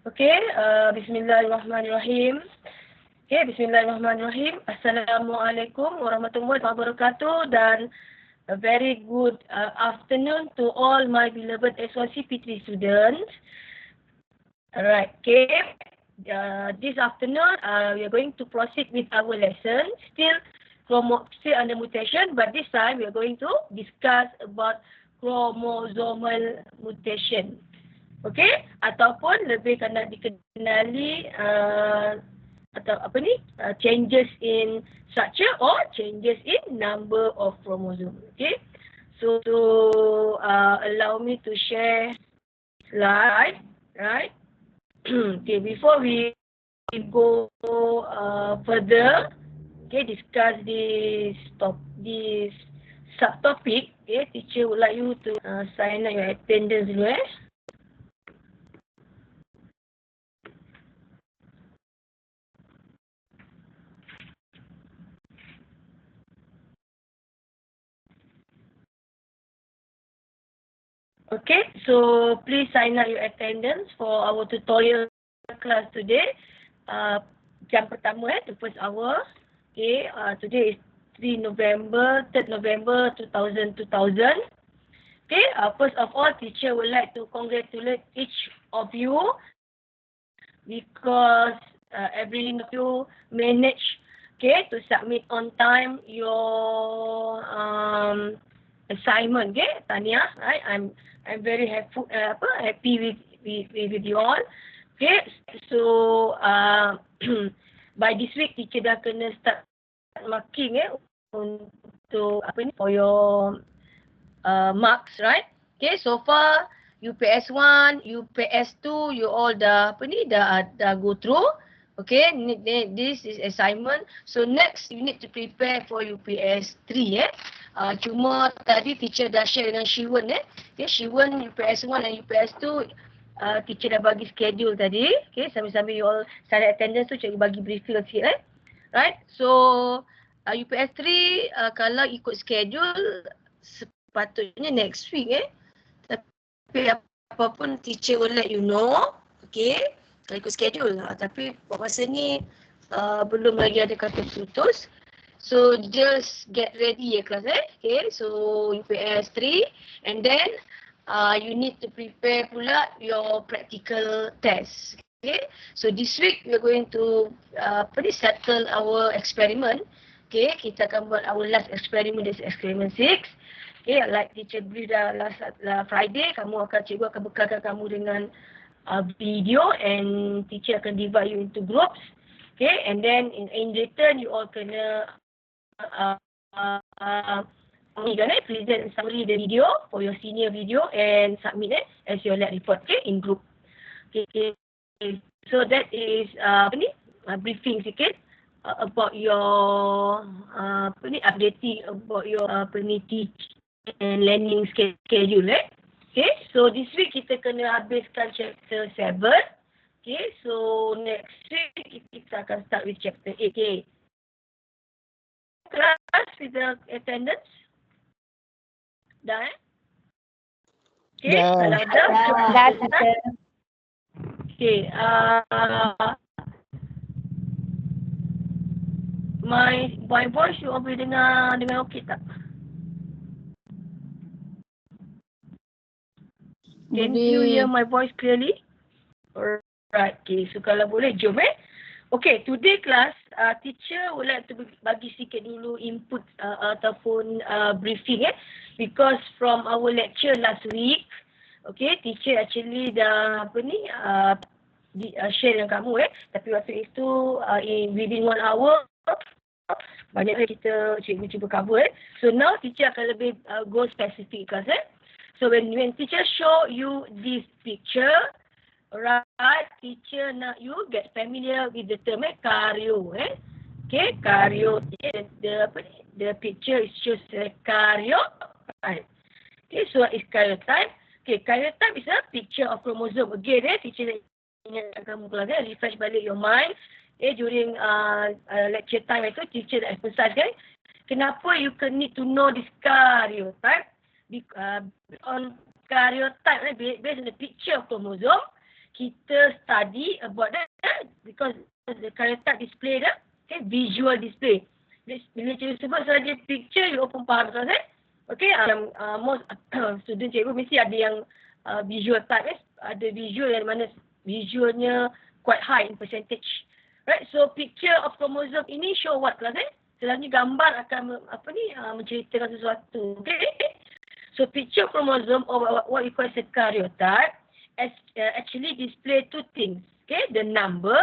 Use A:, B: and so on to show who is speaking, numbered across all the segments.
A: Okay, bismillahirrahmanirrahim. Okay, bismillahirrahmanirrahim. Assalamualaikum warahmatullahi wabarakatuh dan a very good afternoon to all my beloved S1CP3 students. Alright, okay. This afternoon, we are going to proceed with our lesson. Still under mutation, but this time we are going to discuss about chromosomal mutation. Okay, ataupun lebih kena dikenali atau apa ni, changes in structure or changes in number of chromosome. Okay, so allow me to share slide, right? Okay, before we go further, okay, discuss this subtopic. Okay, teacher would like you to sign up your attendance dulu. Okay, so please sign up your attendance for our tutorial class today. Jam pertama, the first hour. Okay, today is 3 November, 3rd November 2000. Okay, first of all, teacher would like to congratulate each of you because every one of you managed, okay, to submit on time your assignment. Okay, Tanya, right? I'm very happy with you all. Okay, so by this week teacher dah kena start marking untuk apa ni, for your marks, right? Okay, so far UPS 1, UPS 2, you all dah go through. Okay, this is assignment. So next you need to prepare for UPS 3. Cuma tadi teacher dah share dengan Shiwen. Okay, Shiwen UPS 1 dan UPS 2 teacher dah bagi schedule tadi. Okay, sambil-sambil you all sign attendance tu cikgu bagi briefing sikit. Right, so UPS 3 kalau ikut schedule sepatutnya next week. Tapi apapun teacher will let you know. Okay, kalau ikut schedule. Tapi buat masa ni belum lagi ada kata putus. So just get ready kelas. Okay, so UPS 3 and then you need to prepare pula your practical test. Okay, so this week we are going to settle our experiment. Okay, kita akan buat our last experiment, this experiment 6. Okay, like teacher brief last Friday, cikgu akan bekalkan kamu dengan video and teacher akan divide you into groups. Okay, and then in return you all kena present summary the video for your senior video and submit as your lab report. Okay, in group. Okay, so that is briefing sikit about your updating about your teaching and learning schedule. Okay, so this week kita kena habiskan chapter 7. Okay, so next week kita akan start with chapter 8. Okay, class with the attendance dah okay, kalau dah okay, my voice you all boleh dengar okey tak? Can you hear my voice clearly? Alright, okay, so kalau boleh jom Okay, today class, teacher would like to bagi sikit dulu input ataupun briefing because from our lecture last week, okay, teacher actually dah share dengan kamu tapi waktu itu within 1 hour banyak kita cikgu cuba cover so now teacher akan lebih go specific class so when teacher show you this picture, right, teacher nak you get familiar with the term karyo. Okay, karyo. The picture is just a karyotype. Okay, so what is karyotype? Okay, karyotype is a picture of chromosome. Again, teacher ingatkan kamu kelas refresh balik your mind. During lecture time itu teacher emphasize kenapa you need to know this karyotype. On karyotype based on the picture of chromosome. kita study about that because the karyotype display dah, okay, visual display. Bila cikgu sebut saja picture, you pun faham kan? Okay, most student cikgu mesti ada yang visual type, ada visual yang mana visualnya quite high in percentage. Right, so picture of chromosome ini show what kelas Selalunya gambar akan menceritakan sesuatu. Okay, so picture of chromosome or what we call as a karyotype actually display two things. Okay, the number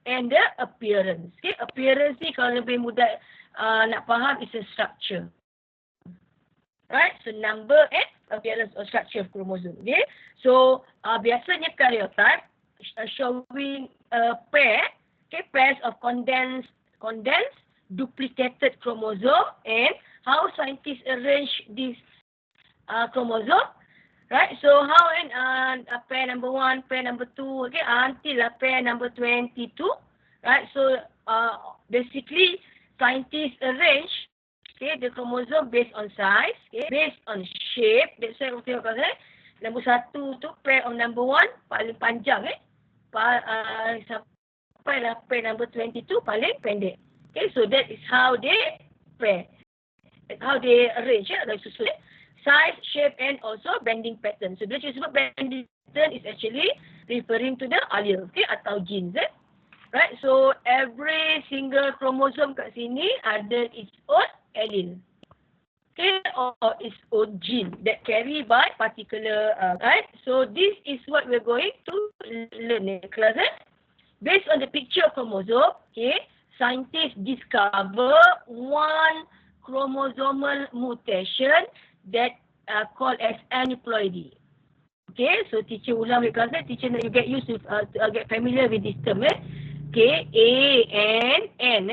A: and the appearance. Okay, appearance ni kalau lebih mudah nak faham is a structure. Right, so number and appearance or structure of chromosome. Okay, so biasanya karyotype showing a pair, okay, pairs of condensed duplicated chromosome, and how scientists arrange this chromosome, right? So how pair number 1, pair number 2, okay, until pair number 22, right? So basically scientists arrange, okay, the chromosome based on size, okay, based on shape. That's why kita tengok nombor 1 tu pair of number 1 paling panjang, sampai pair number 22 paling pendek. Okay, so that is how they pair, how they arrange, susun size, shape, and also bending pattern. So bila kita sebut bending pattern is actually referring to the allele, okay, atau genes, right? So every single chromosome kat sini ada its own allele, okay, or its own gene that carry by particular, right? So this is what we're going to learn in class. Based on the picture of chromosome, okay, scientists discover one chromosomal mutation that called as aneuploidy. Okay, so teacher ulang with class, teacher you get used to get familiar with this term, Okay, A-N-N,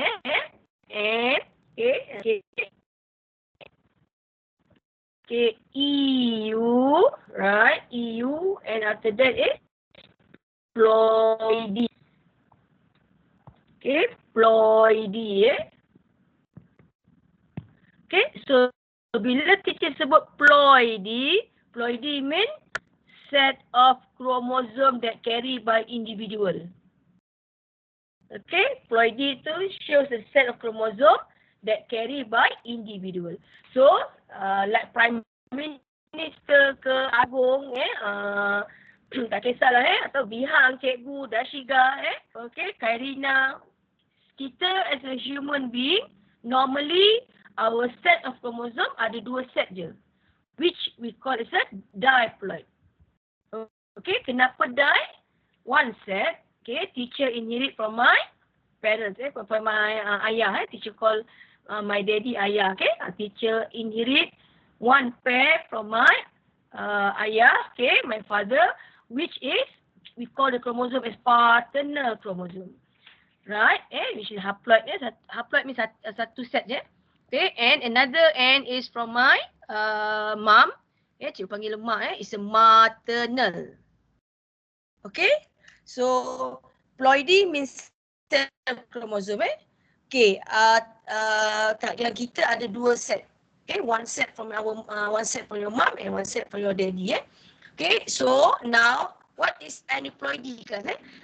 A: N, okay, E-U, right, E-U, and after that is ploidy. Okay, ploidy, Okay, so bila teacher sebut ploidy mean set of chromosome that carry by individual. Okay, ploidy tu shows a set of chromosome that carry by individual. So, like Prime Minister ke Agong, tak kisahlah, atau Bihang, Cikgu, Dashiga, okay, Kairina. Kita as a human being, normally our set of chromosome ada 2 set je, which we call as a diploid. Okay, kenapa di? 1 set, okay, teacher inherit from my parents, from my ayah, teacher call my daddy ayah, okay, teacher inherit 1 pair from my ayah, okay, my father, which is, we call the chromosome as paternal chromosome. Right, which is haploid. Haploid means 1 set je. Okay, and another end is from my mom. Cikgu panggil mak, is a maternal. Okay, so ploidy means set of chromosome. Okay, yang kita ada 2 set. Okay, 1 set from your mom and 1 set from your daddy. Okay, so now what is aneuploidy?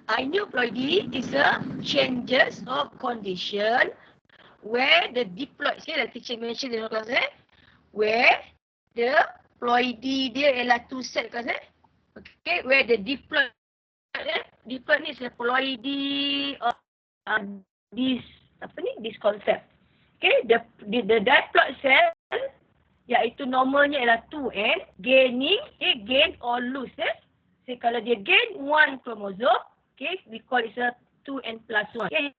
A: Aneuploidy is a changes of condition where the diploid, the teacher mentioned in the class, where the ploidy dia ialah 2 set, okay, where the diploid is a ploidy of this concept. Okay, the diploid cell iaitu normalnya ialah 2N, gaining, gain or lose. So, kalau dia gain 1 chromosome, okay, we call it a 2N plus 1. Okay.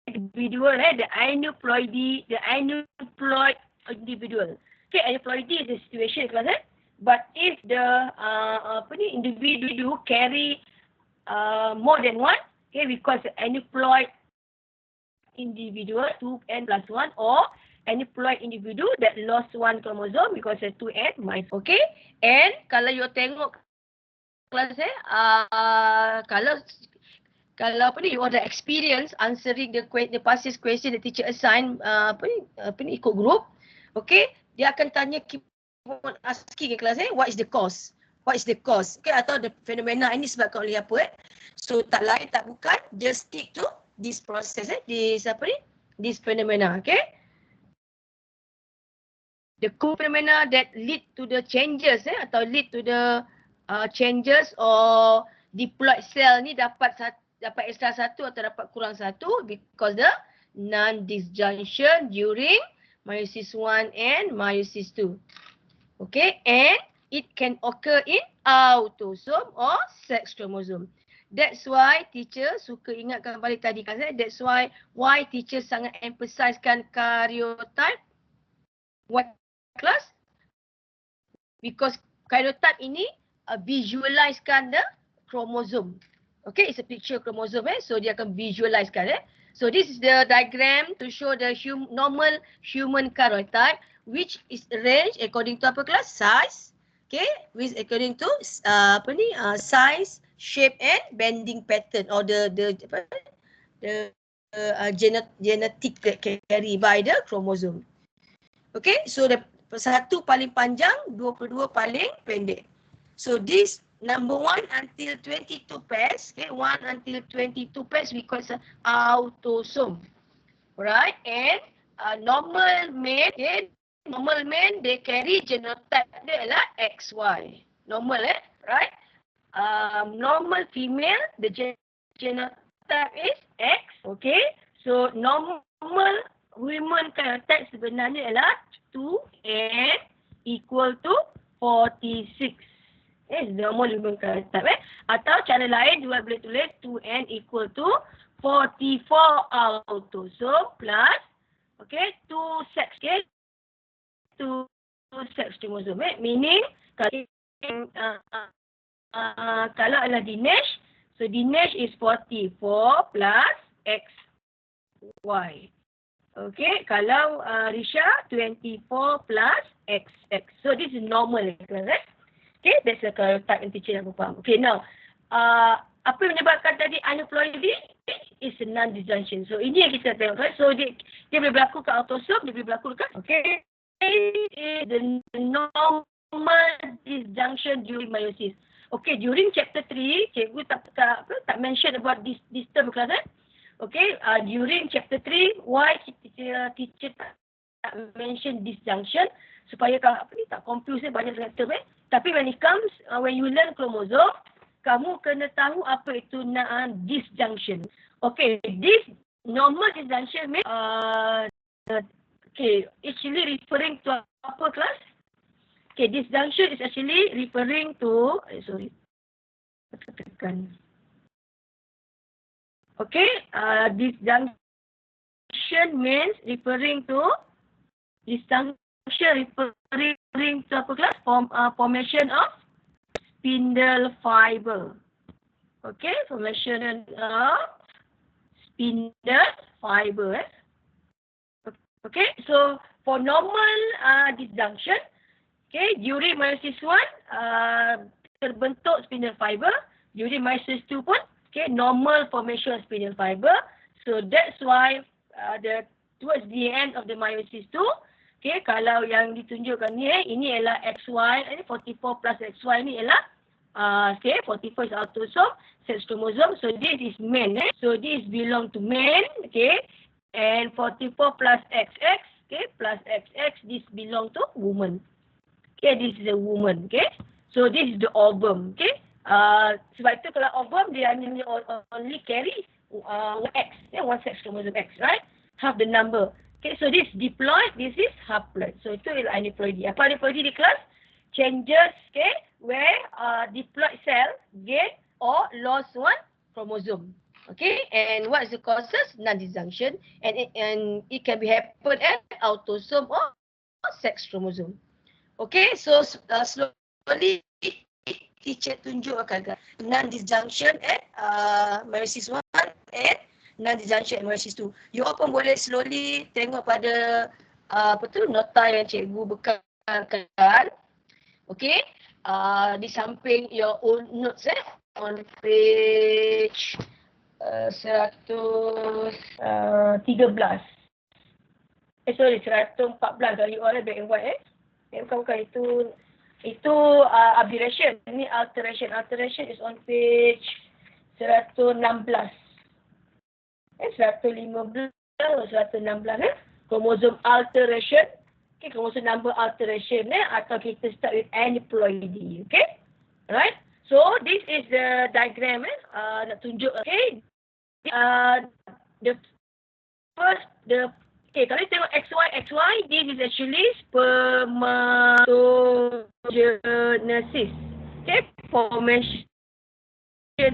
A: Individual, the aneuploid individual. Okay, aneuploidy is the situation, but if the individual carry more than 1, okay, we call it aneuploid individual 2N plus 1, or aneuploid individual that lost 1 chromosome because of 2N minus. Okay, and kalau you tengok kelas kalau you ada experience answering the past question the teacher assign ikut group, okay, dia akan tanya keep on asking ke kelas what is the cause, What is the cause? Okay, atau the fenomena ini sebabkan oleh apa? So tak lain tak bukan, just stick to this process, this apa ni? This phenomena, okay? The phenomena that lead to the changes, atau lead to the changes or diploid cell ni dapat extra satu atau dapat kurang satu because the non-disjunction during meiosis 1 and meiosis 2. Okay, and it can occur in autosome or sex chromosome. That's why teacher suka ingatkan balik tadi kan, that's why teacher sangat emphasizekan karyotype. What class? Because karyotype ini visualizekan the chromosome. Okay, it's a picture chromosome, so dia akan visualizekan. So this is the diagram to show the normal human karyotype, which is arranged according to apa class? Size. Okay, with according to size, shape and bending pattern or the genetic carry by the chromosome. Okay, so the 1 paling panjang, 22 paling pendek. So this number 1 until 22 pairs, okay, 1 until 22 pairs we call it autosome. Right, and normal male, okay, normal man they carry genotype dia adalah XY. Normal, right? Normal female, the genotype is X, okay? So normal women karyotype sebenarnya adalah 2n equal to 46. Normal women karyotype. Atau cara lain juga boleh tulis 2n equal to 44 autosome plus, okay, 2 sex, okay, 2 sex chromosome. Meaning kalau adalah Dinesh, so Dinesh is 44 plus XY. Okay, kalau Risha 24 plus XX. So this is normal, right? Okay, that's the karyotype yang teacher nak faham. Okay, now apa yang menyebabkan tadi aneuploidy is a non-disjunction. So ini yang kita tengok, right? So dia boleh berlaku kat autosome, dia boleh berlaku dekat, okay, the normal disjunction during meiosis. Okay, during chapter 3, cikgu tak mention about this term class, okay, during chapter 3, why teacher tak mention disjunction supaya tak confuse banyak sangat term, Tapi when it comes, when you learn chromosome, kamu kena tahu apa itu disjunction. Okay, this normal disjunction means, okay, actually referring to apa class? Okay, disjunction is actually referring to, okay, disjunction means referring to apa class? Formation of spindle fiber. Okay, formation of spindle fiber. Okay, so for normal disjunction, okay, during meiosis 1, terbentuk spindle fiber. During meiosis 2 pun, okay, normal formation of spindle fiber. So that's why towards the end of the meiosis 2, okay, kalau yang ditunjukkan ni, ini ialah XY, ini 44 plus XY ni ialah, okay, 44 is autosome, sex chromosome, so this is man, so this belong to man, okay, and 44 plus XX, okay, plus XX, this belong to woman. Okay, this is a woman, okay. So this is the ovum, okay. Sebab itu kalau ovum dia hanya only carry X, one sex chromosome X, right? Half the number. Okay, so this diploid, this is haploid. So itu ialah aneuploidy. Apa aneuploidy di kelas? Changes, okay, where diploid cell gain or lost one chromosome. Okay, and what is the causes? Non-disjunction, and it can be happen at autosome or sex chromosome. Okay, so slowly teacher tunjuk akan non-disjunction at meiosis 1 and non-disjunction at meiosis 2. You all pun boleh slowly tengok pada nota yang cikgu bekalkan. Okay, di samping your own notes on page 113. 114 kalau you all black and white. Bukan itu Itu aberration. Ini alteration. Alteration is on page 116. 115 atau 116 kromosom alteration. Okay, kromosom number alteration atau kita start with aneuploidy. Okay, alright. So this is the diagram nak tunjuk. Okay, the first okay, kalau tengok XY, this is actually spermatogenesis. Okay, formation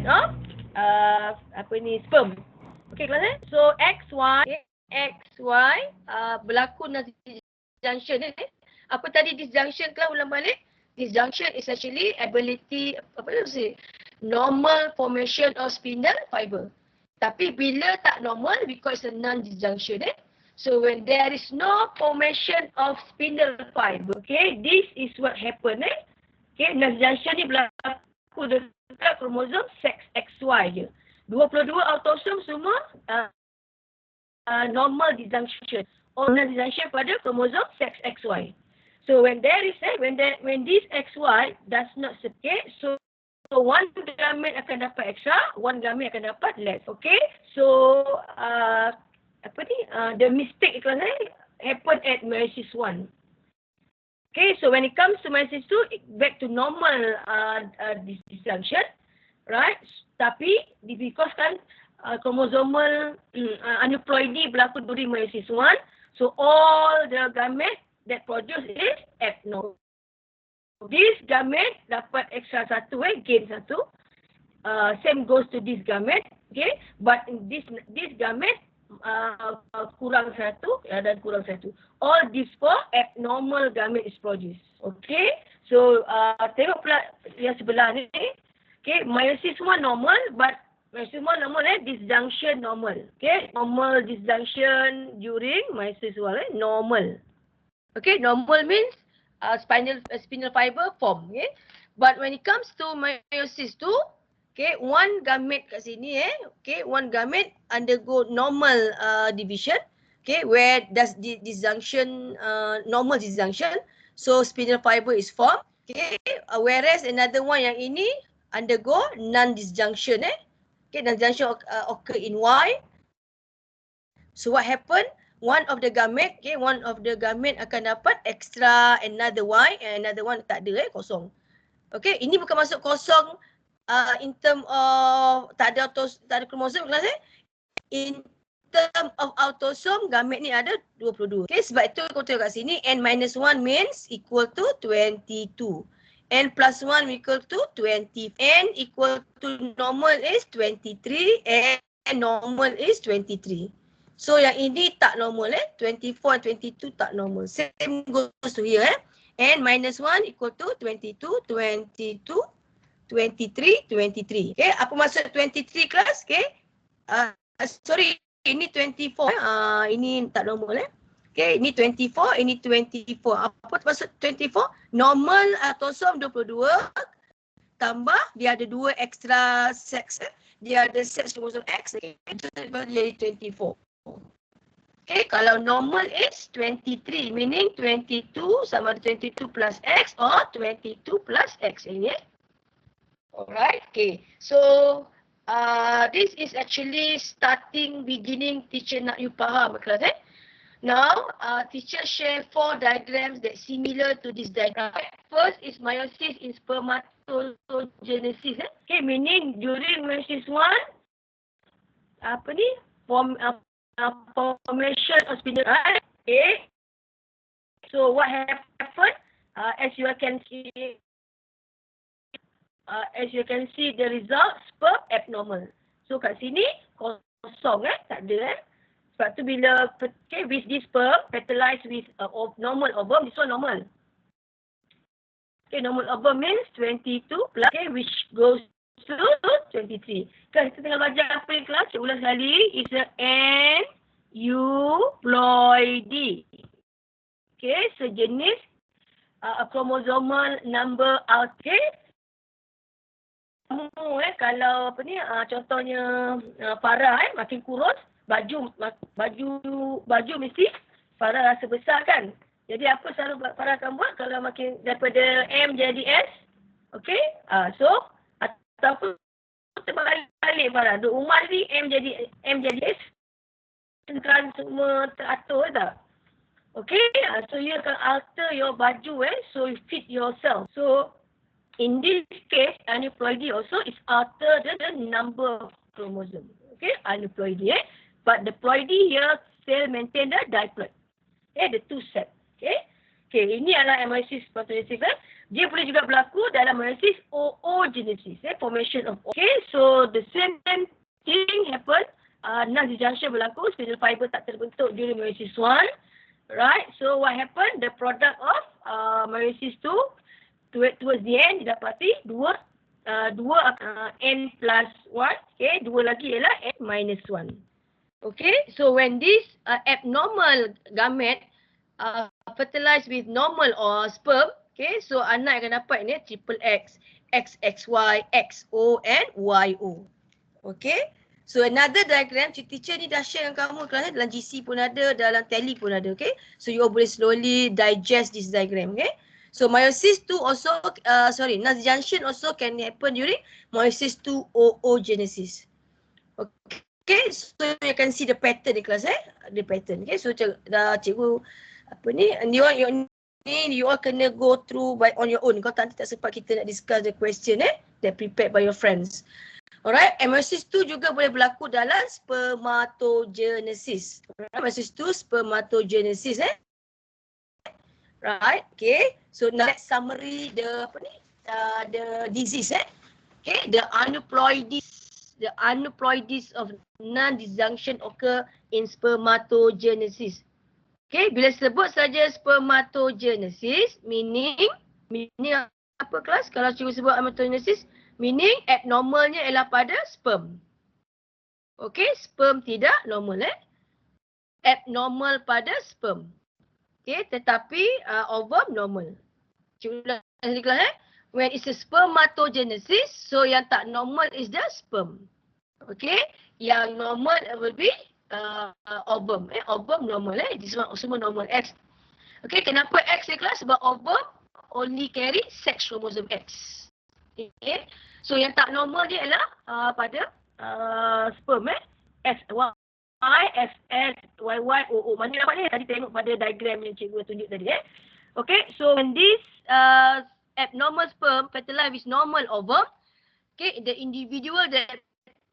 A: of sperm. Okay, kelas So XY berlaku disjunction Apa tadi disjunction kelas ulang balik? Disjunction is actually ability normal formation of spindle fiber. Tapi bila tak normal, because it's a non-disjunction So when there is no formation of spindle fiber, okay, this is what happen Okay, non-disjunction ni berlaku dekat kromosom sex XY je. 22 autosom semua normal disjunction or non-disjunction pada kromosom sex XY. So when there is when this XY does not supplicate, so one gamete akan dapat extra, one gamete akan dapat less. Okay, so the mistake happen at meiosis 1. Okay, so when it comes to meiosis 2, back to normal disjunction, right? Tapi because chromosomal aneuploidy berlaku during meiosis 1, so all the gamete that produce is abnormal. This gamete dapat extra satu, gain satu. Same goes to this gamete, okay? But this gamete kurang satu dan kurang satu. All these four abnormal gamete is produced, okay? So tengok pula yang sebelah ni. Okay, meiosis 1 normal, but meiosis 1 normal disjunction normal. Okay, normal disjunction during meiosis 1 normal. Okay, normal means spindle fiber form. Okay, but when it comes to meiosis 2, okay, one gamete kat sini okay, one gamete undergo normal division. Okay, where does the disjunction normal disjunction, so spindle fiber is formed. Okay, whereas another one yang ini undergo non-disjunction. Okay, non-disjunction occur in Y. So what happen? One of the gamete, okay, one of the gamete akan dapat extra another Y and another one tak ada kosong. Okay, ini bukan masuk kosong in term of tak ada kromosom kelas In term of autosom, gamete ni ada 22. Okay, sebab itu kau tengok kat sini n-1 means equal to 22. N plus 1 equal to 20. N equal to normal is 23 and normal is 23. So yang ini tak normal 24 and 22 tak normal. Same goes to here N minus 1 equal to 22, 22, 23, 23. Okay, apa maksud 23 kelas? Okay. Sorry, ini 24. Ini tak normal Okay, ini 24, ini 24. Apa maksud 24? Normal autosom 22 tambah dia ada 2 extra sex. Dia ada sex kromosom X. Okay, itu jadi 24. Okay, kalau normal is 23, meaning 22 sama ada 22 plus X or 22 plus X ini. Alright, okay. So this is actually beginning teacher nak you faham kelas Now, teacher share 4 diagrams that similar to this diagram. First is meiosis in spermatogenesis. Okay, meaning during meiosis 1, formation of spindle. Okay. So what happened? As you can see, the result sperm abnormal. So kat sini kosong tak ada Sebab tu bila with this sperm fertilized with normal ovum, this one normal. Okay, normal ovum means 22 plus which goes to 23. Kan kita tengah belajar apa yang kelas? Saya ulang sekali. It's a aneuploidy. Okay, sejenis chromosomal number out. Okay. Kalau contohnya Farah makin kurus, baju mesti Farah rasa besar kan. Jadi apa selalu Farah akan buat kalau makin daripada M jadi S? Okey? So ataupun terbalik Farah. Duk Umar ni M jadi S. Kan semua teratur tak? Okay, so you akan alter your baju so you fit yourself. So in this case, aneuploidy also is alter the number of chromosome. Okay, aneuploidy but the ploidy here still maintain the diploid. Okay, the two set. Okay, ini adalah meiosis spontaneous. Dia boleh juga berlaku dalam meiosis oogenesis, formation of. Okay, so the same thing happen. Non-disjunction berlaku, spindle fiber tak terbentuk during meiosis 1. Right, so what happened? The product of meiosis 2 towards the end didapati 2 n plus 1. Okay, 2 lagi ialah n minus 1. Okay, so when this abnormal gamete fertilized with normal or sperm, okay, so anak akan dapat ni triple X, XXY, XO and YO. Okay. So another diagram, teacher ni dah share dengan kamu kelas dalam GC pun ada, dalam tele pun ada, okay? So you all boleh slowly digest this diagram, okay? So meiosis 2 also, non-junction also can happen during meiosis 2 oogenesis. Okay, so you can see the pattern di kelas, the pattern, okay? So cikgu apa ni, you all kena go through by on your own. Kalau tak sempat kita nak discuss the question that prepared by your friends. Alright, meiosis 2 juga boleh berlaku dalam spermatogenesis. Meiosis 2 spermatogenesis Right, okay. So next summary the disease Okay, the aneuploidies of non-disjunction occur in spermatogenesis. Okay, bila sebut saja spermatogenesis, meaning apa kelas? Kalau cikgu sebut aneuploidies, meaning abnormalnya ialah pada sperm. Okay, sperm tidak normal abnormal pada sperm. Okay, tetapi ovum normal. Cikgu ulang kelas when it's a spermatogenesis, so yang tak normal is the sperm. Okay, yang normal will be ovum. Ovum normal semua normal X. Okay, kenapa X ni kelas? Sebab ovum only carry sex chromosome X. Okay. So yang tak normal dia ialah pada sperm S, Y, S, S, Y, Y, O, O. Mana nampak ni? Tadi tengok pada diagram yang cikgu tunjuk tadi Okay, so when this abnormal sperm fertilized with normal ovum, okay, the individual that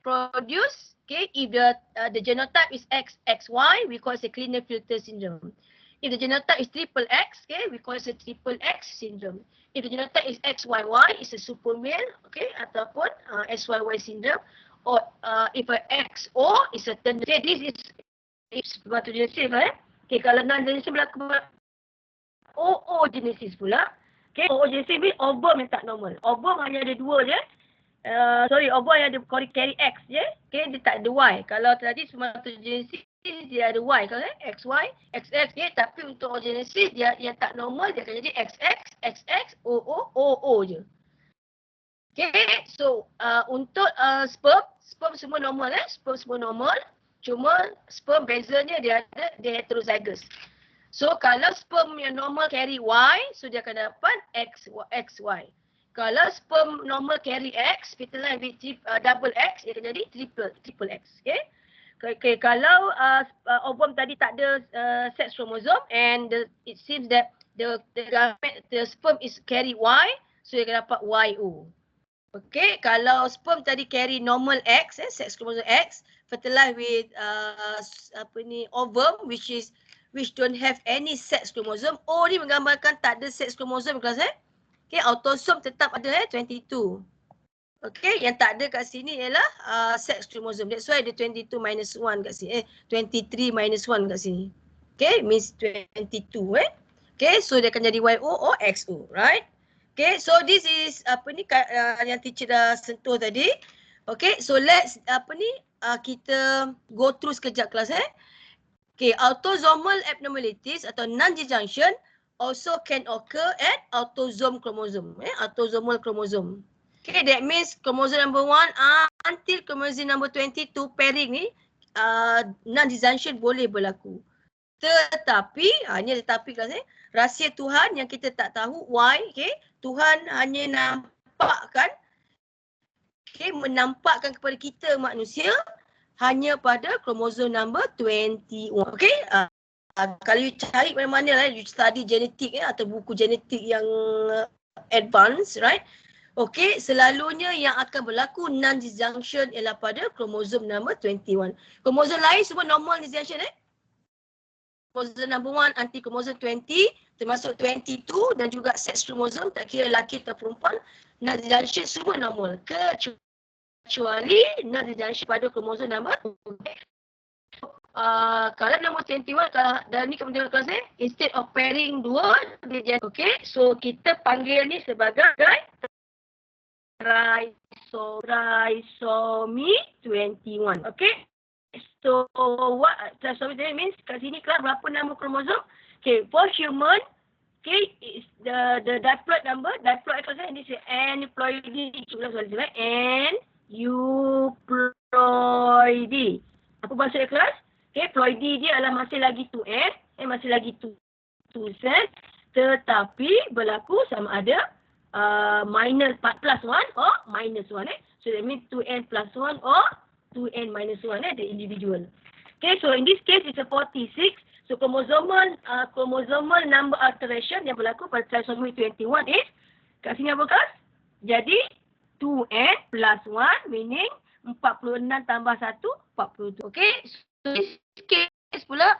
A: produce, okay, if the genotype is XXY, we call it a Klinefelter syndrome. If the genotype is triple X, okay, we call it a triple X syndrome. If the genotype is XYY, it's a super male, okay, ataupun SYY syndrome. Or if a XO is a turn. Okay, this is spermatogenesis, Okay, kalau non-genesis berlaku oogenesis pula. Okay, oogenesis means ovum yang tak normal. Ovum hanya ada 2 je. Ovum yang ada carry X je. Okay, dia tak ada Y. Kalau tadi spermatogenesis dia ada Y kan XY, XX tapi untuk oogenesis dia yang tak normal dia akan jadi XX, XX, OO je. Okay, so untuk sperm semua normal sperm semua normal, cuma sperm bezanya dia heterozygous. So kalau sperm yang normal carry Y, so dia akan dapat XY. Kalau sperm normal carry X, fertilized with double X, dia akan jadi triple X. Okay, kalau ovum tadi tak ada sex chromosome and it seems that the sperm is carry Y, so dia akan dapat YO. Okay, kalau sperm tadi carry normal X, sex chromosome X, fertilized with ovum which don't have any sex chromosome. O ni menggambarkan tak ada sex chromosome kelas Okay, autosome tetap ada 22. Okay, yang tak ada kat sini ialah sex chromosome. That's why ada 22 minus 1 kat sini. 23 minus 1 kat sini. Okay, means 22 Okay, so dia akan jadi YO or XO, right? Okay, so this is yang teacher dah sentuh tadi. Okay, so let's kita go through sekejap kelas Okay, autosomal abnormalities atau non-disjunction also can occur at autosome chromosome. Autosomal chromosome. Okay, that means chromosome number 1 until chromosome number 22 pairing ni non-disjunction boleh berlaku.
B: Tetapi, hanya tetapi kelas rahsia Tuhan yang kita tak tahu why, okey. Tuhan hanya nampakkan, okey, menampakkan kepada kita manusia hanya pada kromosom number 21. Okey. Kalau you cari mana-mana lah, you study genetik atau buku genetik yang advance, right? Okey, selalunya yang akan berlaku non-disjunction ialah pada kromosom number 21. Kromosom lain semua normal disjunction kromosom number 1 anti kromosom 20 termasuk 22 dan juga sex kromosom tak kira lelaki atau perempuan, non-disjunction semua normal kecuali non-disjunction pada kromosom number 2. Kalau nombor 21, kalau dalam ni kemudian kelas instead of pairing 2, dia jadi, okay. So kita panggil ni sebagai trisomy 21, okay. So what trisomy 21 means, kat sini kelas berapa nombor kromosom? Okay, for human, okay, is the diploid number, diploid kelas ini aneuploidy, cuba soalan saya, aneuploidy. Apa maksud kelas? Okay, ploidy dia adalah masih lagi 2N, masih lagi 2 cell, tetapi berlaku sama ada minus plus 1 or minus 1. So that means 2N plus 1 or 2N minus 1, the individual. Okay, so in this case it's a 46. So chromosomal number alteration yang berlaku pada trisomy 21 is, kat sini apa kelas? Jadi 2N plus 1 meaning 46 tambah 1, 47. Okay, so this case pula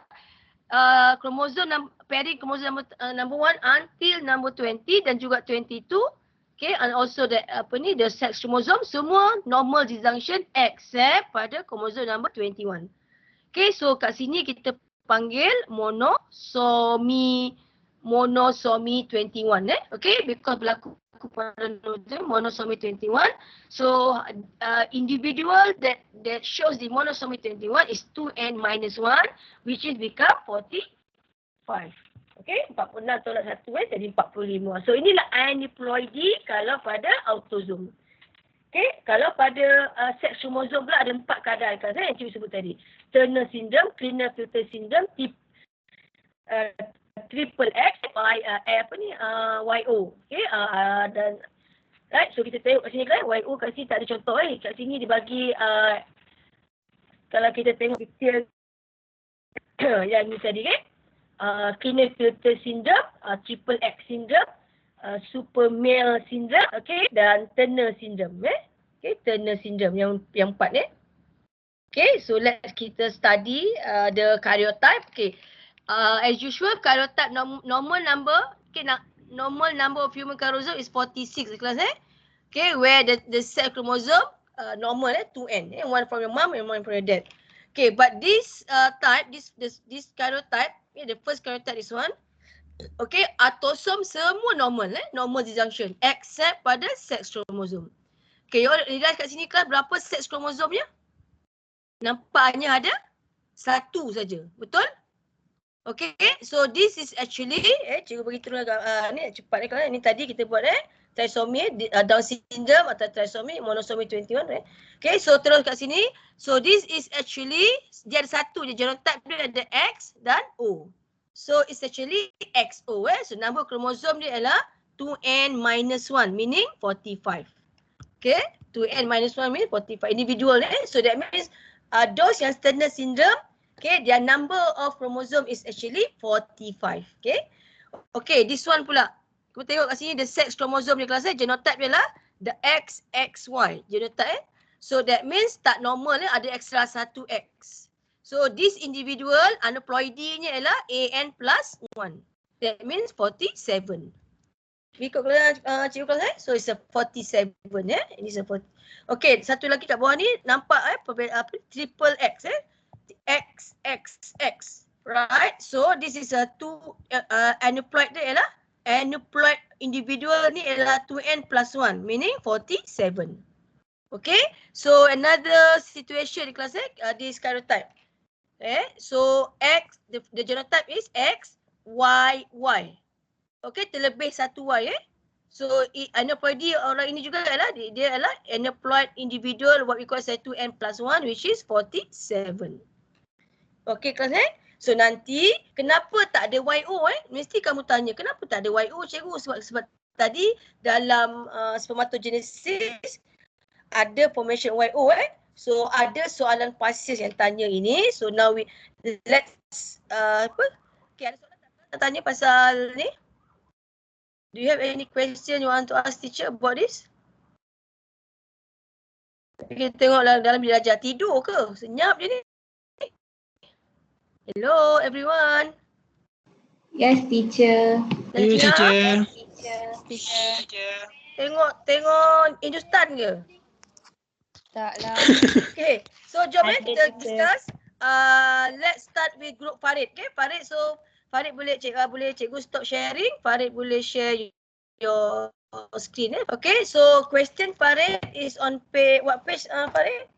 B: kromosom pairing kromosom number 1 until number 20 dan juga 22, okay, and also the the sex chromosome semua normal disjunction except pada kromosom number 21. Okay, so kat sini kita panggil monosomy 21, okay, because berlaku pada monosomy 21. So individual that shows the monosomy 21 is 2N minus 1, which is become 45. Okay, 46 tolak 1 jadi 45. So inilah aneuploidy kalau pada autosom. Okay, kalau pada sex chromosome pula ada 4 keadaan kan yang cikgu sebut tadi. Turner syndrome, Klinefelter syndrome, triple X, YO. Okay, dan right, so kita tengok kat sini kan, YO kat sini tak ada contoh kat sini dibagi kalau kita tengok picture yang ni tadi kan, Klinefelter syndrome, triple X syndrome, super male syndrome, okay, dan Turner syndrome, okay, Turner syndrome yang 4 Okay, so let's kita study the karyotype. Okay, as usual, karyotype normal number, okay, normal number of human chromosome is 46 kelas Okay, where the sex chromosome normal 2N, one from your mom and one from your dad. Okay, but this type, this karyotype, the first karyotype is one. Okay, autosom semua normal normal disjunction except pada sex chromosome. Okay, you lihat kat sini kelas berapa sex chromosome nya? Nampaknya ada 1 saja, betul? Okay, so this is actually, cikgu bagi turun ni cepat kalau ni tadi kita buat trisomy, Down syndrome atau trisomy, monosomy 21 Okay, so terus kat sini. So this is actually, dia ada 1 je, genotype dia ada X dan O. So it's actually XO So number chromosome dia adalah 2N minus 1 meaning 45. Okay, 2N minus 1 means 45 individual So that means those yang Turner syndrome, okay, their number of chromosome is actually 45. Okay. Okay, this one pula. Kita tengok kat sini the sex chromosome dia kelas genotype dia lah the XXY genotype So that means tak normal ada extra 1X. So this individual aneuploidy-nya ialah AN plus 1. That means 47. Ikut kelas cikgu kelas So it's a 47 Ini is a 40. Okay, satu lagi kat bawah ni nampak triple X XXX. Right? So this is a 2 aneuploid dia ialah aneuploid individual ni ialah 2N plus 1 meaning 47. Okay? So another situation di kelas this karyotype. So X the genotype is XYY. Okay, terlebih 1Y So aneuploidy orang ini juga adalah dia adalah aneuploid individual what we call 2N plus 1 which is 47. Okay kelas So nanti kenapa tak ada YO Mesti kamu tanya kenapa tak ada YO cikgu sebab tadi dalam spermatogenesis ada formation YO So ada soalan pasir yang tanya ini. So now let's Okay, ada soalan tak tanya pasal ni? Do you have any question you want to ask teacher about this? Kita tengok dalam belajar tidur ke? Senyap je ni. Hello everyone.
C: Yes, teacher.
D: Ya, teacher.
C: Teacher.
B: Tengok Hindustan ke?
C: Taklah.
B: Okay, so jom
A: Ada,
B: kita
A: teacher.
B: discuss. Let's start with group Farid. Okay, Farid. So Farid boleh cikgu stop sharing. Farid boleh share your screen. Okay, so question Farid is on what page Farid?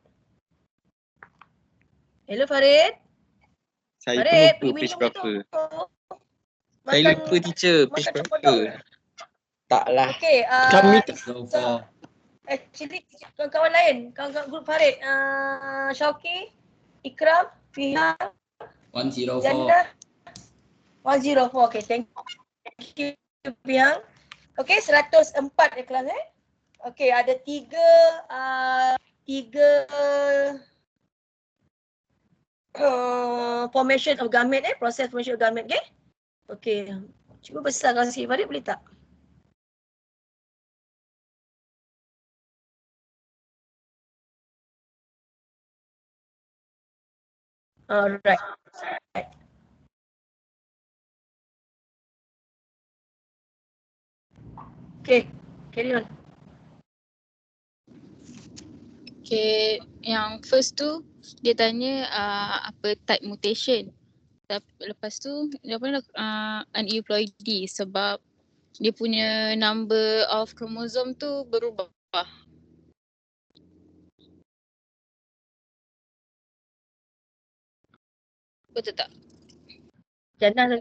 B: Hello Farid.
D: Saya
B: Farid,
D: pun lupa page berapa. Saya lupa teacher page
B: makan
D: berapa.
B: coklat.
D: Taklah.
B: Okay,
D: Kami tak
B: so, actually kawan-kawan lain, kawan-kawan grup Farid, Syauqi, Ikram, Fiha,
E: 104.
B: Jannah, 104. Okay, thank you Fiha. Okay, 104 di kelas Okay, ada tiga formation of gamete proses formation of gamete Okay, cuba besarkan sikit Farid boleh tak? Alright. Okay, carry on.
C: Okay, yang first tu dia tanya apa type mutation. Lepas tu dia apa aneuploidy sebab dia punya number of chromosome tu berubah. Betul tak?
B: Jannah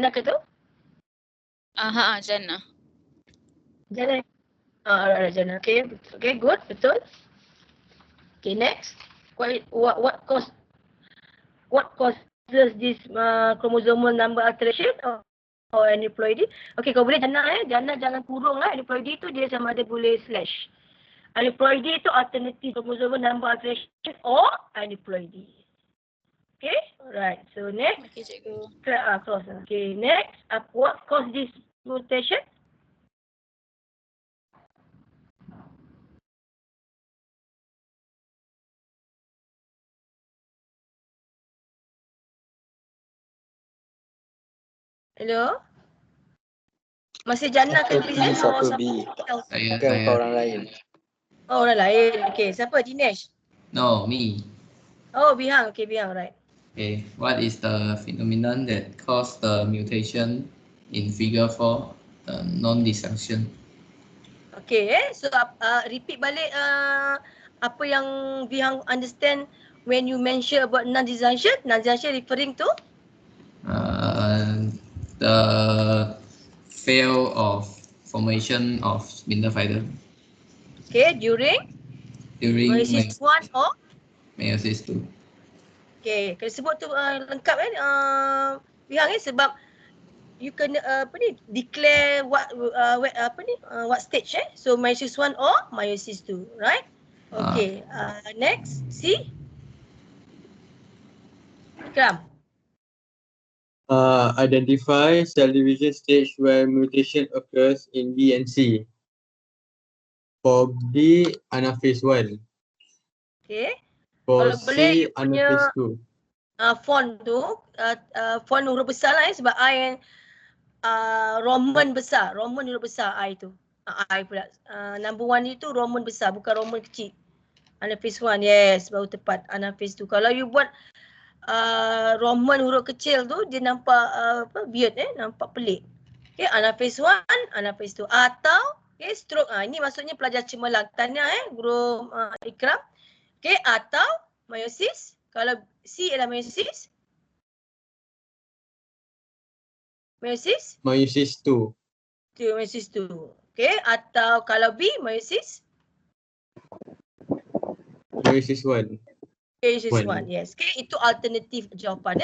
B: ke tu?
C: Jannah.
B: Jannah. Alright, Jannah. Okay, good, betul. Okay, next. What causes this chromosomal number alteration or aneuploidy? Okay, kau boleh Jannah Jannah jangan kurung aneuploidy tu dia sama ada boleh slash. Aneuploidy tu alternative chromosomal number alteration or aneuploidy. Okay, alright. So next.
C: Okay, cikgu.
B: Close. Okay, next. What causes this mutation? Hello? Masih Jannah ke Fizi?
D: Siapa B?
E: Saya.
D: Bukan orang lain.
B: Oh, orang lain. Okay, siapa? Dinesh?
E: No, me.
B: Oh, Bihang. Okay, Bihang, right.
E: Okay, what is the phenomenon that caused the mutation in figure 4, the non-disjunction?
B: Okay, so repeat balik apa yang Bihang understand when you mention about non-disjunction. Non-disjunction referring to?
E: The fail of formation of spindle fiber
B: Okay, during meiosis 1 or?
E: meiosis 2.
B: Okay, kena sebut tu lengkap Bihang sebab you kena declare what stage So meiosis 1 or meiosis 2, right? Okay, next, C. Ikram.
F: Identify cell division stage where mutation occurs in B and C. For B, anaphase 1.
B: Okay.
F: For
B: Kalau boleh,
F: C,
B: you punya
F: anaphase 2.
B: font tu, font huruf besar sebab I yang Roman besar. Roman huruf besar I tu. I pula. Number 1 itu Roman besar, bukan Roman kecil. Anaphase 1, yes, baru tepat. Anaphase 2. Kalau you buat Roman huruf kecil tu, dia nampak weird nampak pelik. Okay, anaphase 1, anaphase 2. Atau, okay, stroke. Ini maksudnya pelajar cemerlang. Tanya guru Ikram. Okay, atau meiosis. Kalau C adalah meiosis. Meiosis?
F: Meiosis 2.
B: Meiosis 2. Okay, atau kalau B, meiosis?
F: Meiosis 1.
B: Meiosis 1, yes. Okay, itu alternatif jawapan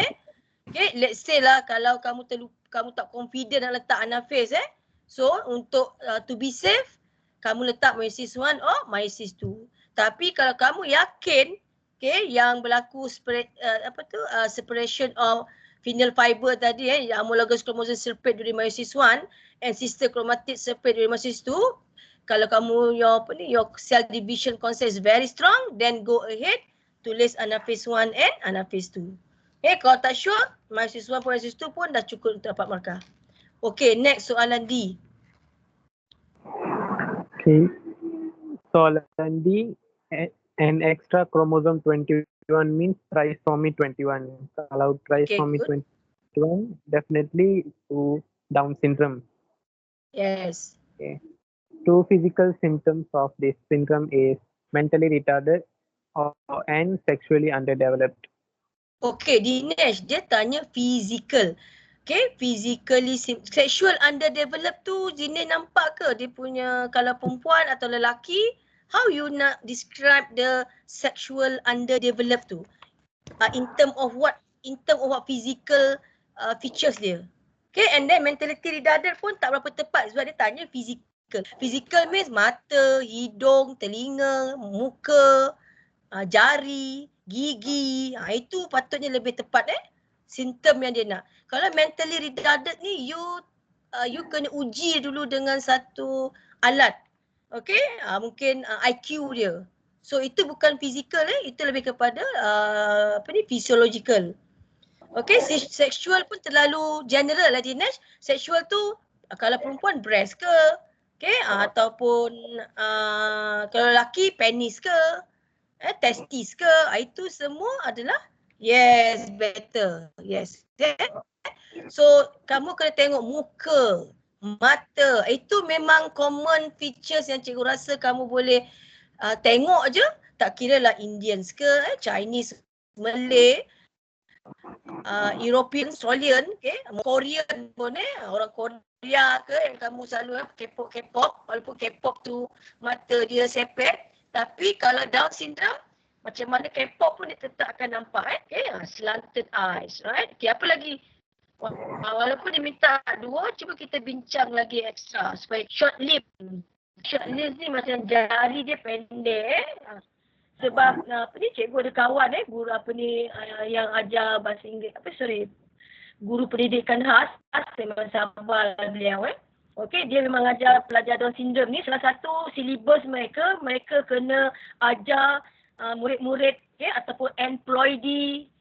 B: Okay, let's say lah kalau kamu tak confident nak letak anaphase So untuk to be safe, kamu letak meiosis 1 or meiosis 2. Tapi kalau kamu yakin yang berlaku separation of finial fiber tadi homologous chromosome separate during meiosis 1 and sister chromatid separate during meiosis 2, kalau kamu your cell division concept is very strong, then go ahead tulis anaphase 1 and anaphase 2. Kalau tak sure, meiosis 1 pun meiosis 2 pun dah cukup untuk dapat markah. Okay, next soalan D.
G: Okay. Soalan D, an extra chromosome 21 means trisomy 21. Kalau trisomy 21, definitely to Down syndrome.
B: Yes.
G: Okay. Two physical symptoms of this syndrome is mentally retarded and sexually underdeveloped.
B: Okay, Dinesh, dia tanya physical. Okay, physically sexual underdeveloped tu Dinesh nampak ke dia punya kalau perempuan atau lelaki, how you nak describe the sexual underdeveloped tu? In term of what physical features dia. Okay, and then mentality retarded pun tak berapa tepat sebab dia tanya physical. Physical means mata, hidung, telinga, muka, jari, gigi. Itu patutnya lebih tepat simptom yang dia nak. Kalau mentally retarded ni you kena uji dulu dengan satu alat. Okay, mungkin IQ dia. So itu bukan physical itu lebih kepada physiological. Okay, sexual pun terlalu general lah Dinesh. Sexual tu kalau perempuan breast ke, okay, ataupun kalau lelaki penis ke, testis ke, itu semua adalah yes, better. Yes. So kamu kena tengok muka, mata. Itu memang common features yang cikgu rasa kamu boleh tengok je. Tak kira lah Indians ke, Chinese, Malay, European, Australian, Korean pun orang Korea ke yang kamu selalu K-pop, walaupun K-pop tu mata dia sepet. Tapi kalau Down syndrome, macam mana K-pop pun dia tetap akan nampak slanted eyes, right? Okay, apa lagi? Walaupun dia minta 2, cuba kita bincang lagi ekstra supaya short lip. Short lip ni macam jari dia pendek sebab cikgu ada kawan guru yang ajar bahasa Inggeris, guru pendidikan khas memang sabar beliau Okey, dia memang ajar pelajar Down syndrome ni, salah satu silibus mereka kena ajar murid-murid ataupun employee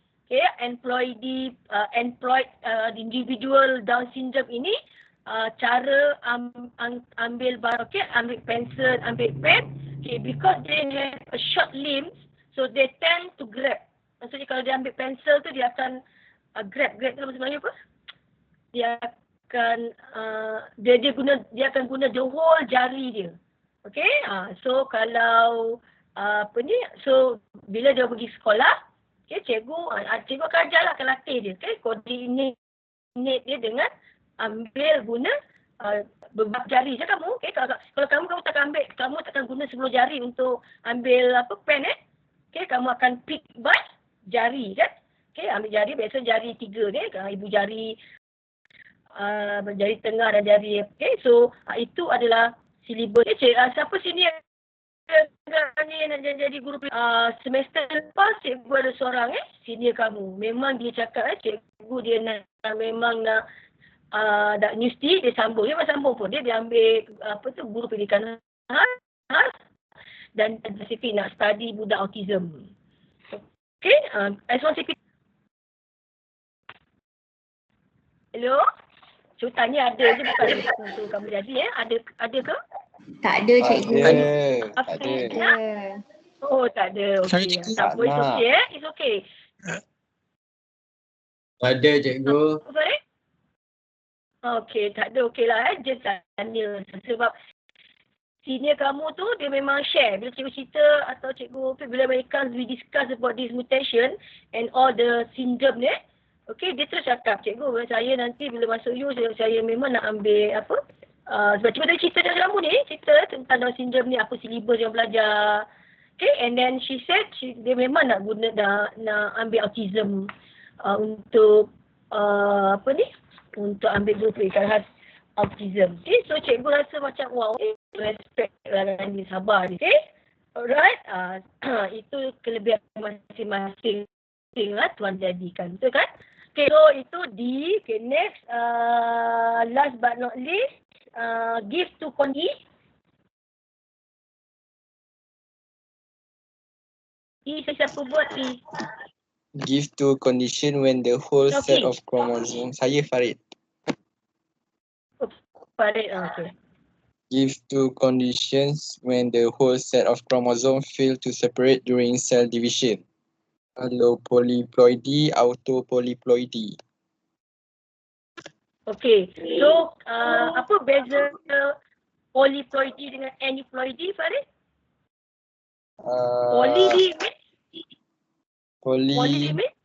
B: individual Down syndrome ini cara ambil barang, ambil pensel, ambil pen, because they have a short limbs, so they tend to grab. Maksudnya kalau dia ambil pensel tu dia akan grab tu sebenarnya apa? Dia akan dia akan guna the whole jari dia. Okay, so kalau so bila dia pergi sekolah, cikgu akan ajarlah, akan latih dia, coordinate dia dengan ambil guna beberapa jari je kamu. Kalau kamu takkan guna 10 jari untuk ambil pen kamu akan pick by jari kan. Ambil jari, biasa jari 3 ibu jari, jari tengah dan jari. So itu adalah silibus. Siapa sini ni nak jadi guru semester lepas, cikgu ada seorang senior kamu. Memang dia cakap cikgu dia memang nak universiti, dia sambung. Dia memang sambung pun. Dia ambil guru pendidikan khas dan spesifik nak study budak autism. Okay, S1CP. Hello? Cuba tanya ada je bukan untuk kamu jadi ada ke?
H: Tak ada cikgu.
B: Ada. Oh, tak ada. Okey. Tak apa, it's okay It's okay.
F: Ada cikgu.
B: Sorry? Okey, tak ada, okey lah just tanya sebab senior kamu tu dia memang share bila cikgu cerita atau cikgu bila mereka we discuss about this mutation and all the syndrome ni. Okey, dia terus cakap, cikgu saya nanti bila masuk U saya memang nak ambil sebab cikgu tadi cerita dengan kamu ni, cerita tentang Down syndrome ni, apa silibus yang belajar. Okay, and then she said dia memang nak ambil autism untuk untuk ambil guru pendidikan khas autism. Okay, so cikgu rasa macam wow, respect lah ni, sabar ni. Okay, alright. Itu kelebihan masing-masing lah tuan jadikan, betul kan? Okay, so itu D. Okay, next, last but not least, give to Kondi. Siapa buat ni?
D: Give to condition when the whole set
B: Okay.
D: of chromosomes. Saya Farid.
B: Farid, okay.
D: Give to conditions when the whole set of chromosomes fail to separate during cell division. Allopolyploidy, autopolyploidy.
B: Okay, so apa beza polyploidy dengan aneuploidy, Farid? Poly
D: Poly
B: means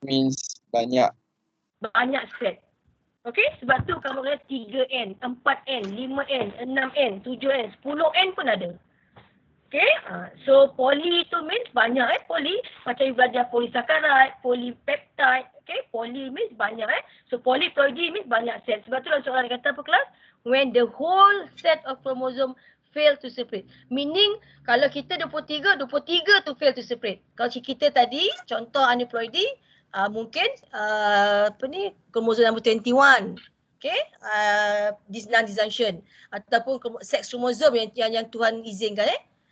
D: means banyak.
B: banyak set. Okay, sebab tu kamu kata 3N, 4N, 5N, 6N, 7N, 10N pun ada. Okay, so poly tu means banyak poly. Macam you belajar polysaccharide, polypeptide. Okay, poly means banyak So polyploidy means banyak set. Sebab tu lah soalan kata apa kelas? When the whole set of chromosome fail to separate. Meaning kalau kita 23 tu fail to separate. Kalau kita tadi contoh aneuploidy, mungkin kromosom nombor 21. Okay, non-disjunction ataupun sex chromosome yang Tuhan izinkan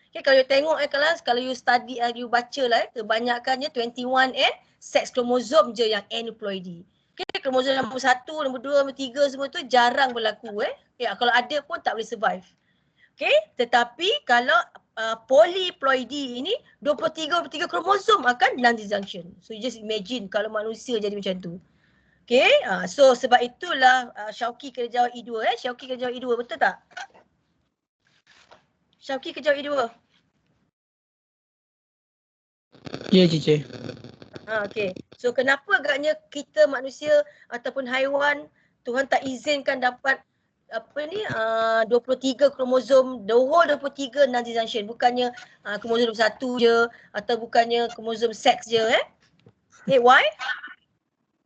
B: Okay, kalau you tengok kelas, kalau you study, you baca lah kebanyakannya 21 sex chromosome je yang aneuploidy. Okay, kromosom nombor 1, nombor 2, nombor 3 semua tu jarang berlaku Ya, kalau ada pun tak boleh survive. Okay, tetapi kalau polyploidy ini 23 kromosom akan non-disjunction. So you just imagine kalau manusia jadi macam tu. Okay, so sebab itulah Syauqi kena jawab E2 Syauqi kena jawab E2, betul tak? Syauqi kena jawab E2.
G: Ya, Cici.
B: Okay, so kenapa agaknya kita manusia ataupun haiwan Tuhan tak izinkan dapat 23 kromosom, the whole 23 non-disjunction, bukannya kromosom 1 je atau bukannya kromosom seks je why?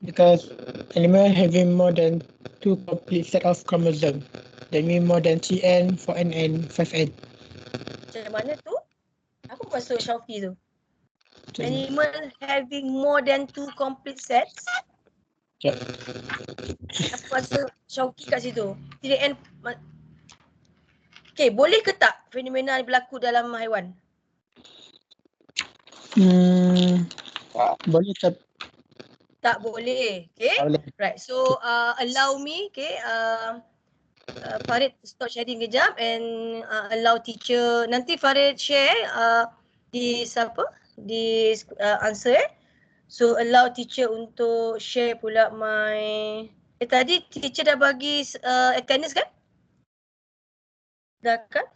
G: Because animal having more than 2 complete set of chromosome. That means more than 3N, 4N and 5N.
B: Macam mana tu? Apa maksud Syauqi tu? Animal having more than 2 complete sets?
G: Ya.
B: Apa maksud Syauqi kat situ? 3N. Okay, boleh ke tak fenomena ni berlaku dalam haiwan?
G: Boleh tak?
B: Tak boleh. Okay.
G: Tak boleh.
B: Right. So allow me. Okay. Farid stop sharing kejap and allow teacher. Nanti Farid share di answer So allow teacher untuk share pula my. Tadi teacher dah bagi attendance kan? Dah kan?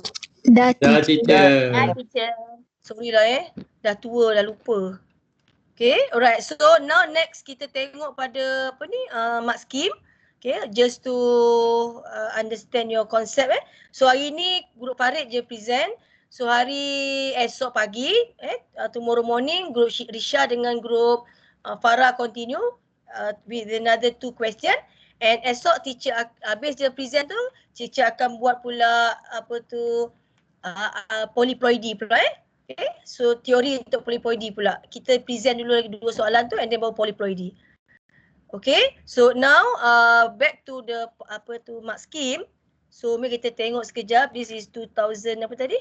C: Dah
F: Dah,
C: teacher.
F: teacher.
B: Sorry lah dah tua, dah lupa. Okay, alright. So now next kita tengok pada mark scheme. Okay, just to understand your concept So hari ni grup Farid je present. So hari esok pagi tomorrow morning grup Risha dengan grup Farah continue with another 2 question. And esok teacher habis dia present tu, teacher akan buat pula polyploidy pula Okay, so teori untuk polyploidy pula. Kita present dulu lagi 2 soalan tu and then baru polyploidy. Okay, so now back to the mark scheme. So mari kita tengok sekejap. This is 2000 apa tadi?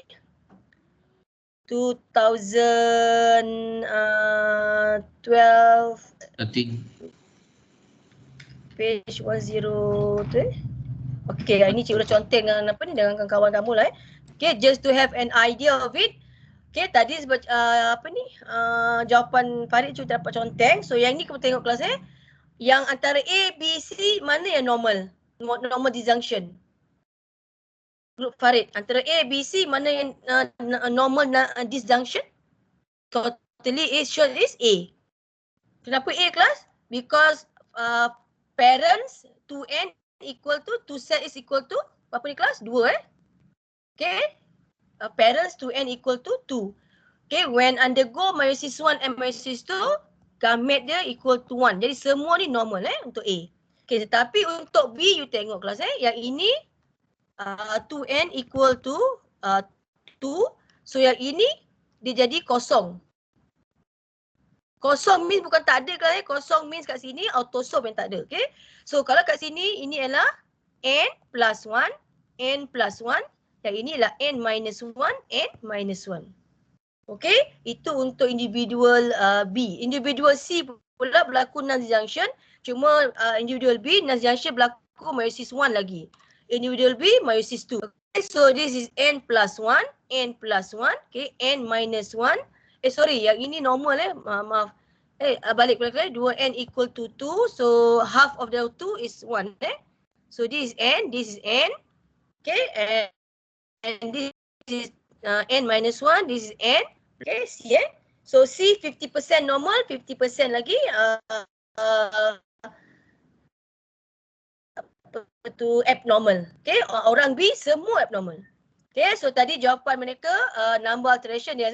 B: 2012
E: 13.
B: page 10 tu Okay, ini cikgu dah conteng dengan dengan kawan kamu lah Okay, just to have an idea of it. Okay, tadi sebab jawapan Farid cuma dapat conteng. So yang ni kamu tengok kelas Yang antara A, B, C mana yang normal? Normal disjunction. Grup Farid, antara A, B, C mana yang normal disjunction? Totally sure is A. Kenapa A kelas? Because parents 2N equal to 2 set is equal to apa ni kelas? 2 Okay. Parents 2N equal to 2. Okay, when undergo meiosis 1 and meiosis 2, gamet dia equal to 1. Jadi semua ni normal untuk A. Okay, tetapi untuk B you tengok kelas yang ini 2n equal to 2. So yang ini dia jadi kosong. Kosong means bukan tak ada kelas kosong means kat sini autosum yang tak ada. Okay. So kalau kat sini ini ialah n plus 1, n plus 1. Yang ini ialah n minus 1, n minus 1. Okay, itu untuk individual B. Individual C pula berlaku Nernst junction. Cuma individual B, Nernst junction berlaku meiosis 1 lagi. Individual B, meiosis 2. Okay, so this is n plus 1, n plus 1. Okay, n minus 1. Sorry, yang ini normal maaf. Balik pula 2n equal to 2. So half of the 2 is 1 So this is n, this is n. Okay, and this is n minus 1, this is n. Okay, C So C 50% normal, 50% lagi to abnormal. Okay, orang B semua abnormal. Okay, so tadi jawapan mereka number alteration yes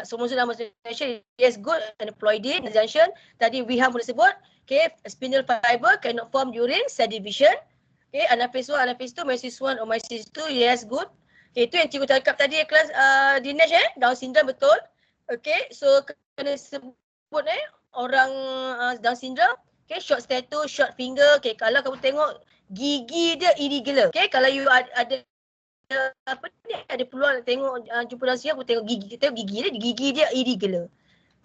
B: semua number alteration yes good and ploidy junction. Tadi Wiham pun sebut. Okay, spindle fiber cannot form during cell division. Okay, anaphase 1, anaphase 2, meiosis 1 or meiosis 2 yes good. Okay, itu yang cikgu tangkap tadi kelas Dinesh Down syndrome betul. Okay, so kena sebut orang Down syndrome. Okay, short status, short finger. Okay, kalau kamu tengok gigi dia irregular. Okay, kalau you ada apa ni ada peluang nak tengok jumpa Down syndrome, aku tengok gigi dia irregular.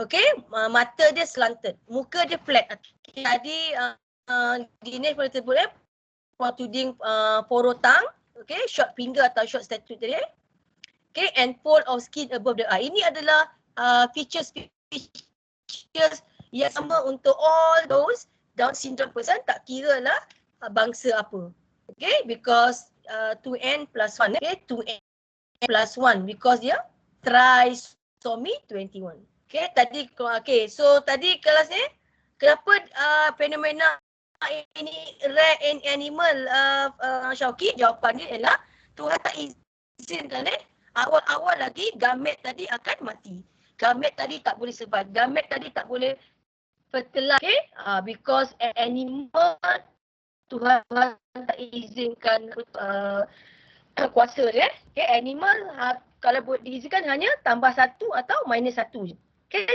B: Okay, mata dia slanted, muka dia flat. Okay, tadi Dinesh pun sebut protruding porotang. Okay, short finger atau short status tadi. Okay, and fold of skin above the eye. Ini adalah features yang sama untuk all those Down syndrome person, tak kira lah bangsa apa. Okay, because 2n plus 1. Okay, 2n plus 1 because dia trisomy 21. Okay, tadi so tadi kelas ni kenapa fenomena ini rare in animal Syauqi? Jawapan dia ialah Tuhan tak izinkan awal-awal lagi gamet tadi akan mati. Gamet tadi tak boleh survive. Gamet tadi tak boleh fertilize. Okay? Because animal Tuhan tak izinkan kuasa dia. Okay? Animal kalau boleh diizinkan hanya tambah 1 atau minus 1 je. Okay?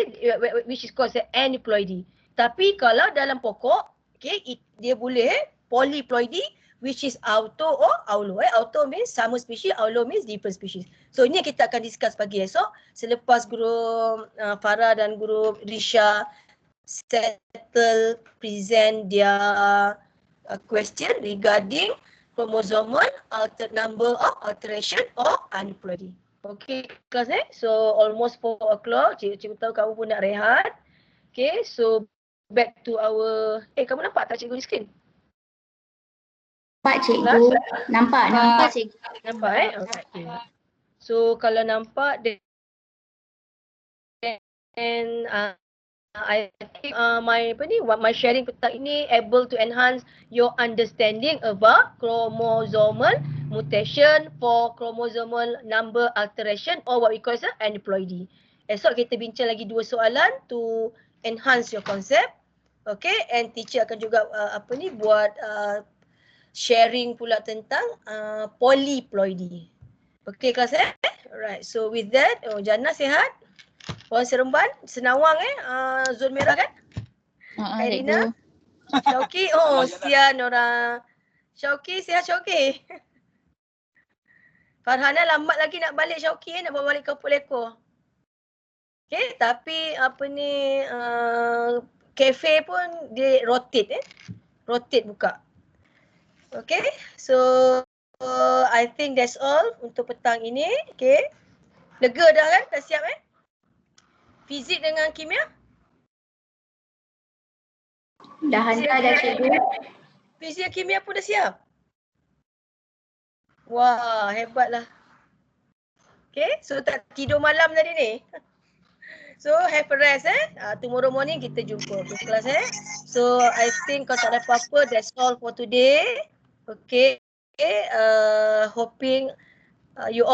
B: Which is called aneuploidy. Tapi kalau dalam pokok, okay, dia boleh polyploidy, which is auto or aulo. Auto means sama spesies, aulo means different species. So ini yang kita akan discuss pagi esok selepas guru Farah dan guru Risha settle present their question regarding chromosomal number of alteration or aneuploidy. Okay, kelas so almost 4 o'clock. Cikgu tahu kamu pun nak rehat. Okay, so back to our kamu nampak tak cikgu di skrin?
H: Nampak cikgu. Nampak cikgu.
B: Nampak okay. So kalau nampak then I think my sharing petang ini able to enhance your understanding about chromosomal mutation for chromosomal number alteration or what we call aneuploidy. Esok kita bincang lagi 2 soalan to enhance your concept. Okay, and teacher akan juga buat sharing pula tentang polyploidy. Okay kelas Alright, so with that, Jannah sihat? Orang Seremban, Senawang zon merah kan? Irina, Syauqi, sian orang. Syauqi, sihat Syauqi? Farhana lambat lagi nak balik Syauqi nak bawa balik ke Puleko. Okay, tapi kafe pun dia rotate buka. Okay, so I think that's all untuk petang ini. Okay, lega dah kan? Dah siap Fizik dengan kimia?
H: Dah hantar dah cikgu.
B: Fizik dan kimia pun dah siap? Wah, hebatlah. Okay, so tak tidur malam tadi ni. So have a rest tomorrow morning kita jumpa kelas So I think kalau tak ada apa-apa, that's all for today. Okay, hoping you all